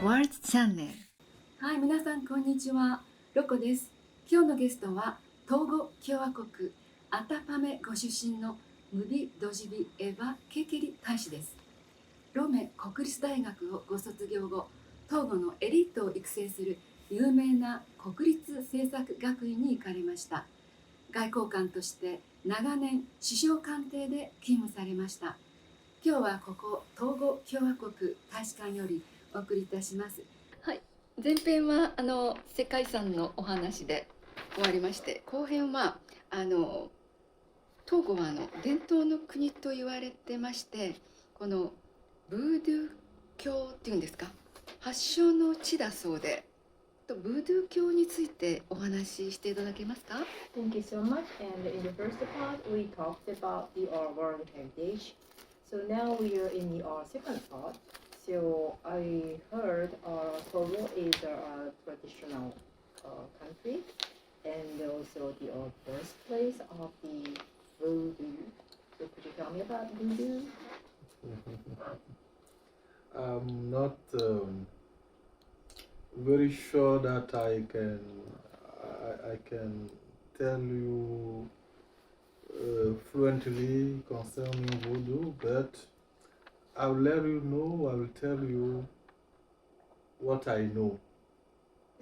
ワールドチャンネル。はい、皆さんこんにちは。ロコです。今日のゲストはトーゴ共和国アタパメご出身のムビドジヴィエヴァケケリ大使です。ロメ国立大学をご卒業後、トーゴのエリートを育成する有名な国立政策学院に行かれました。外交官として長年首相官邸で勤務されました。今日はここトーゴ共和国大使館よりお送りいたします。はい、前編は世界遺産のお話で終わりまして、後編はトーゴは伝統の国と言われてまして、このブードゥー教っていうんですか、発祥の地だそうで、ブードゥー教についてお話ししていただけますか？ Thank you so much. And in the first part, we talked about the World Heritage. So now we are in the second part. So I heard Togo is a traditional country and also the birthplace of the voodoo. So could you tell me about voodoo? I'm not very sure that I can tell you fluently concerning voodoo, but I will tell you what I know.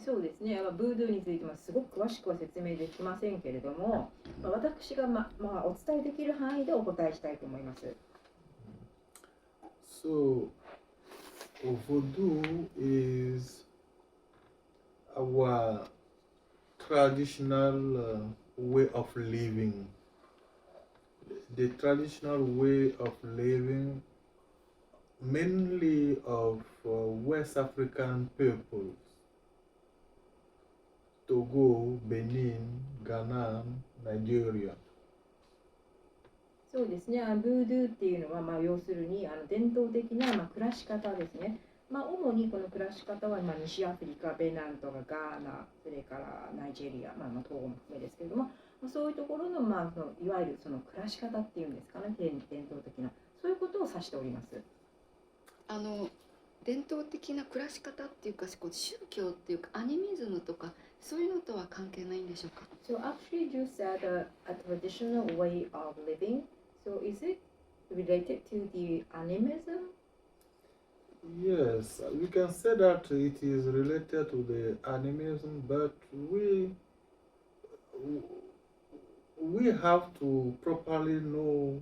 そうですね、ブードゥーについてすごく詳しくは説明できませんけれども、私がお伝えできる範囲でお答えしたいと思います。So, voodoo is our traditional way of living. The traditional way of living, mainly of West African peoples. Togo, Benin, Ghana, Nigeria. そうですね、ブードゥーっていうのは、要するに伝統的な、暮らし方ですね。主にこの暮らし方は、西アフリカ、ベナンとかガーナ、それからナイジェリア、トーゴも含めですけれども、そういうところの、いわゆるその暮らし方っていうんですかね、伝統的な、そういうことを指しております。伝統的な暮らし方っていうか、宗教っていうか、アニミズムとか、そういうのとは関係ないんでしょうか？ So actually you said a traditional way of living. So is it related to the animism? Yes, we can say that it is related to the animism, but we have to properly know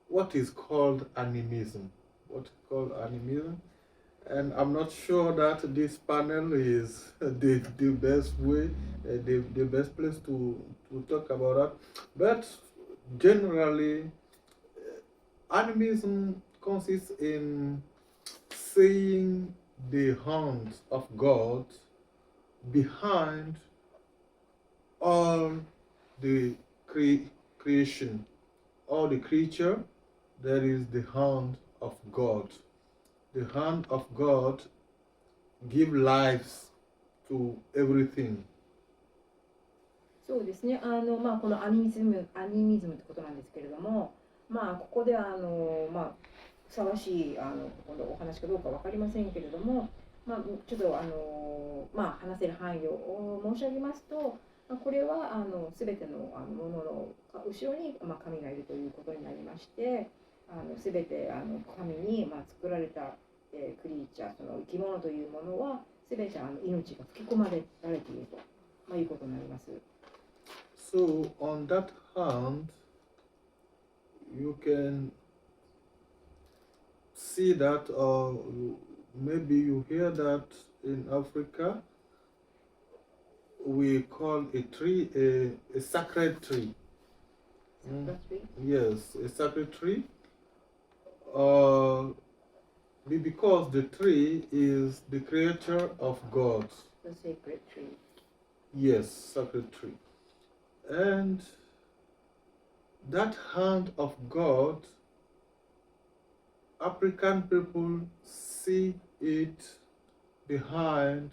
what is called animism. What is called animism, and I'm not sure that this panel is the best way, the best place to talk about that. But generally, animism consists in seeing the hand of God behind all the creation, all the creature. There is the hand of God. The hand of God give lives to everything. そうですね、このアニミズムってことなんですけれども、ここでふさわしいお話かどうか分かりませんけれども、ちょっと話せる範囲を申し上げますと、これは全てのものの後ろに神がいるということになりまして、全て神に作られたクリーチャー、その生き物というものは全て命が吹き込まれられていると、いうことになります。So on that hand, you can see that, or maybe you hear that in Africa, we call a tree a sacred tree. Yes, a sacred tree. Because the tree is the creature of God. The sacred tree. Yes, sacred tree. And that hand of God, African people see it behind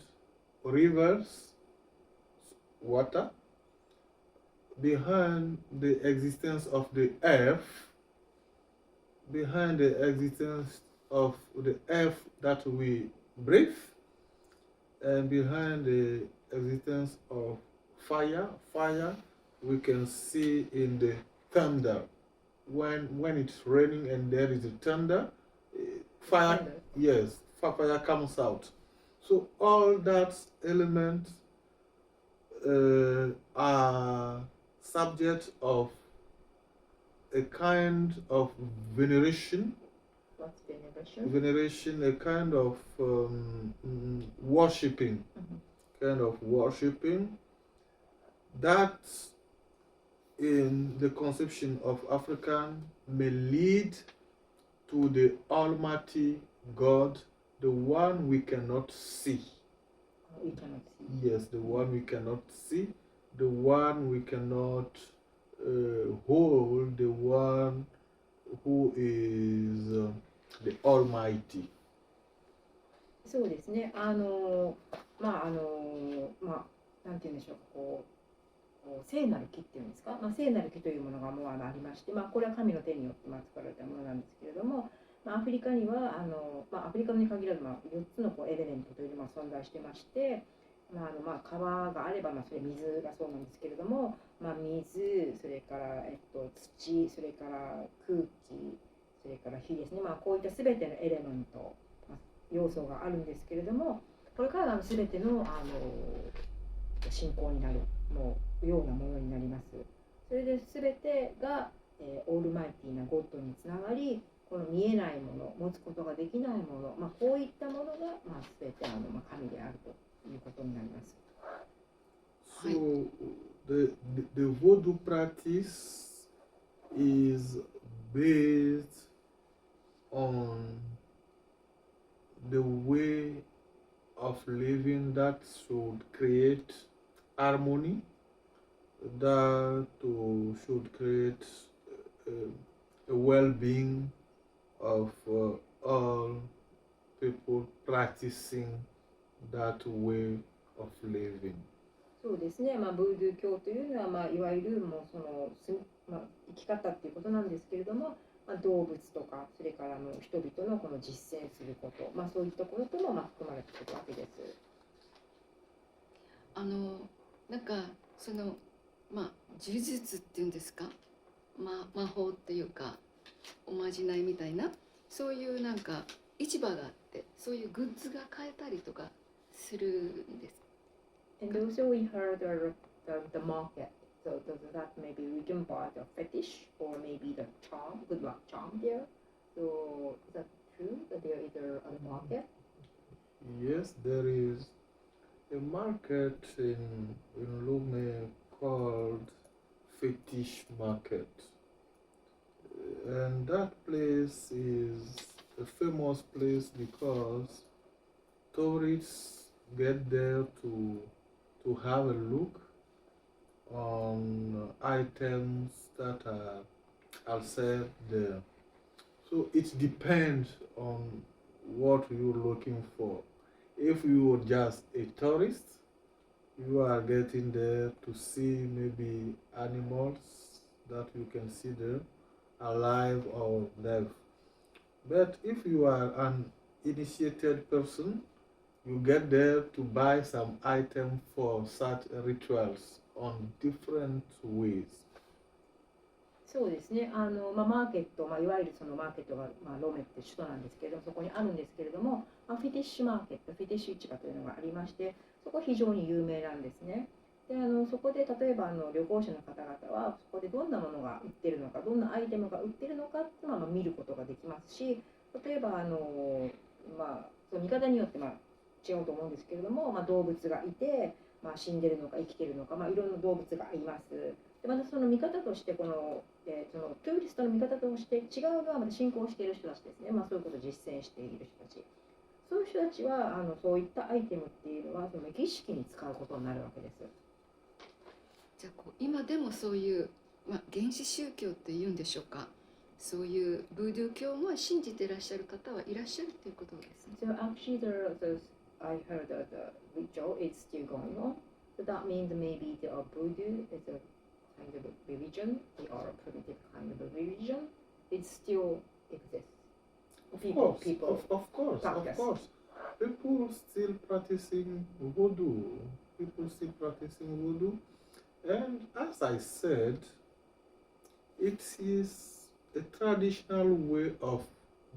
rivers, water, behind the existence of the earth, behind the existence of the earth that we breathe, and behind the existence of fire, we can see in the thunder. When it's raining and there is a thunder, fire, Thunder. yes, fire comes out. So all that elements are subject of a kind of veneration. What's veneration? Veneration, a kind of worshipping, that in the conception of African may lead to the Almighty God, the one we cannot see. We cannot see. Yes, the one we cannot see, the one we cannot hold, the one who is the Almighty. そうですね。なんて言うんでしょうか、こう聖なる木っていうんですか、聖なる木というものがもうありまして、これは神の手によって作られたものなんですけれども、アフリカにはアフリカに限らず4つのエレメントというのが存在してまして、川があればそれ水がそうなんですけれども、水、それから土、それから空気、それから火ですね。こういったすべてのエレメント、要素があるんですけれども、これからすべての信仰になるようなものになります。それで全てが、オールマイティーなゴッドにつながり、この見えないもの、持つことができないもの、こういったものが全て神であるということになります。So the voodoo practice is based on the way of living that should create harmony, that should create a well-being of all people practicing that way of living. そうですね。ブードゥー教というのは、いわゆる生き方っていうことなんですけれども、動物とか、それから人々のこの実践すること、そういったこととも含まれているわけです。なんかその呪術っていうんですか、魔法っていうかおまじないみたいな、そういうなんか市場があって、そういうグッズが買えたりとかするんです。And also we heard the market. So does that maybe we can buy the fetish or maybe the charm, good luck charm there? So is that true that there is a market? Yes, there is a market in Lome called Fetish Market. And that place is a famous place because tourists get there to have a look on items that are sold there. So it depends on what you're looking for. If you are just a tourist, you are getting there to see maybe animals that you can see there, alive or dead. But if you are an initiated person, you get there to buy some item for such rituals on different ways. そうですね。マーケット、いわゆるそのマーケットが、ロメって首都なんですけれども、そこにあるんですけれども、フィティッシュマーケット、フィティッシュ市場というのがありまして、そこは非常に有名なんですね。で、そこで例えば旅行者の方々は、そこでどんなものが売ってるのか、どんなアイテムが売ってるのかっていうのは見ることができますし、例えばその見方によって違うと思うんですけれども、動物がいて、死んでるのか生きてるのか、いろんな動物がいます。でまたその見方としてそのトゥーリストの見方として違うのはまた信仰している人たちですね。そういうことを実践している人たち。そういう人たちはそういったアイテムっていうのはその儀式に使うことになるわけです。じゃあ今でもそういう、原始宗教っていうんでしょうか。そういうブードゥー教も信じていらっしゃる方はいらっしゃるということですね。So actually I heard that the ritual is still going on. So that means maybe the Voodoo is a kind of a religion, or a primitive kind of a religion. It still exists. Of course. people still practicing voodoo. People still practicing voodoo. And as I said, it is a traditional way of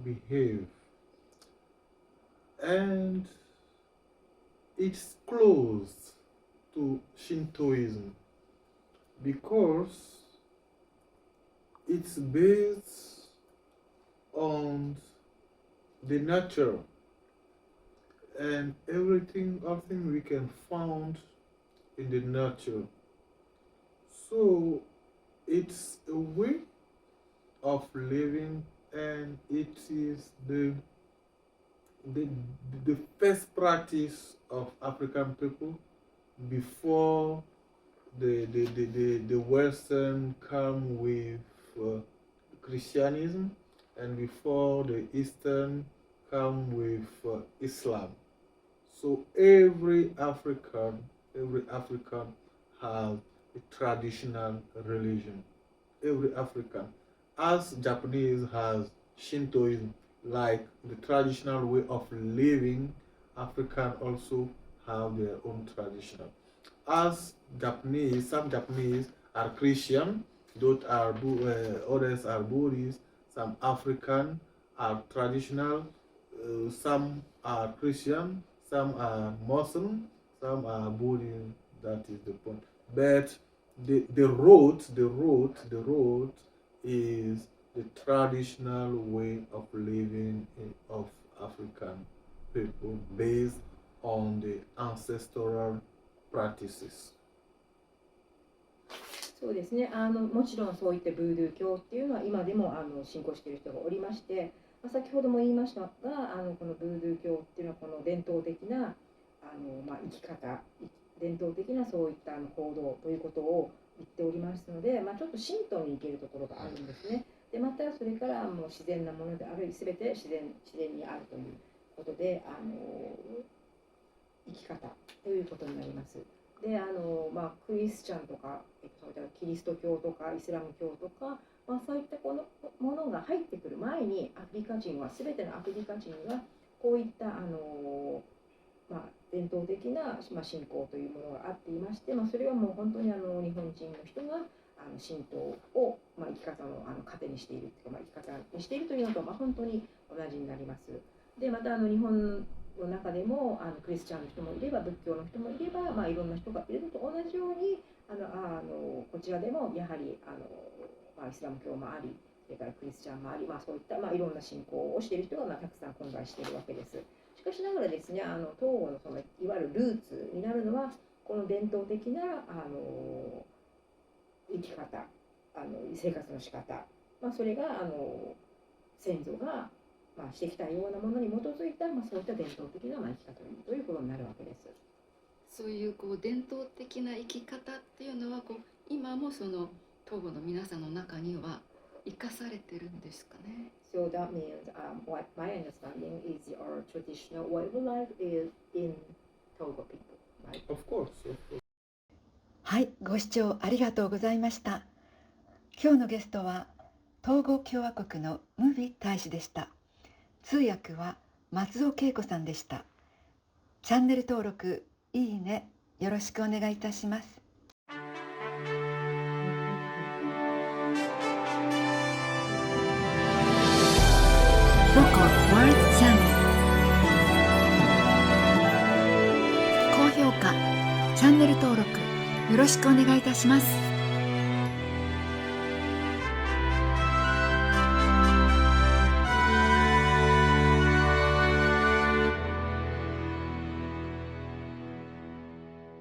behave. And it's close to Shintoism because it's based on the nature and everything we can find in the nature. So it's a way of living, and it is the first practice of African people before the Western come with Christianism, and before the Eastern come with Islam. So every African has a traditional religion. Every African, as Japanese has Shintoism, like the traditional way of living, African also have their own traditional. As Japanese, some Japanese are Christian, others are Buddhist, some African are traditional, some are Christian, some are Muslim, some are Buddhist. That is the point. But the root is the traditional way of living of African people based on the ancestral practices. そうですね、もちろんそういったブードゥー教っていうのは今でも信仰している人がおりまして、先ほども言いましたが、このブードゥー教っていうのはこの伝統的な生き方、伝統的なそういった行動ということを言っておりますので、ちょっと神道に行けるところがあるんですね。でまたそれからもう自然なものである、全て自然にあるということで生き方ということになります。でクリスチャンとかキリスト教とかイスラム教とか、そういったこのものが入ってくる前に全てのアフリカ人はこういった伝統的な信仰というものがあっていまして、それはもう本当に日本人の人が神道を生き方の糧にしているというか、生き方にしているというのと本当に同じになります。でまた日本の中でもクリスチャンの人もいれば仏教の人もいれば、いろんな人がいるのと同じようにこちらでもやはりイスラム教もあり、それからクリスチャンもあり、そういったいろんな信仰をしている人がたくさん混在しているわけです。しかしながらですね、東郷のいわゆるルーツになるのはこの伝統的な生き方、生活の仕方、それが先祖がしてきたようなものに基づいた、そういった伝統的な生き方ということになるわけです。そういう伝統的な生き方っていうのは今もその東郷の皆さんの中には生かされてるんですかね。So that means what my understanding is our traditional way of life is in Togo people, right? Of course. はい、ご視聴ありがとうございました。今日のゲストはトーゴ共和国のムビ大使でした。通訳は松尾恵子さんでした。チャンネル登録、いいね、よろしくお願いいたします。ROCOワールドチャンネル高評価、チャンネル登録よろしくお願いいたします。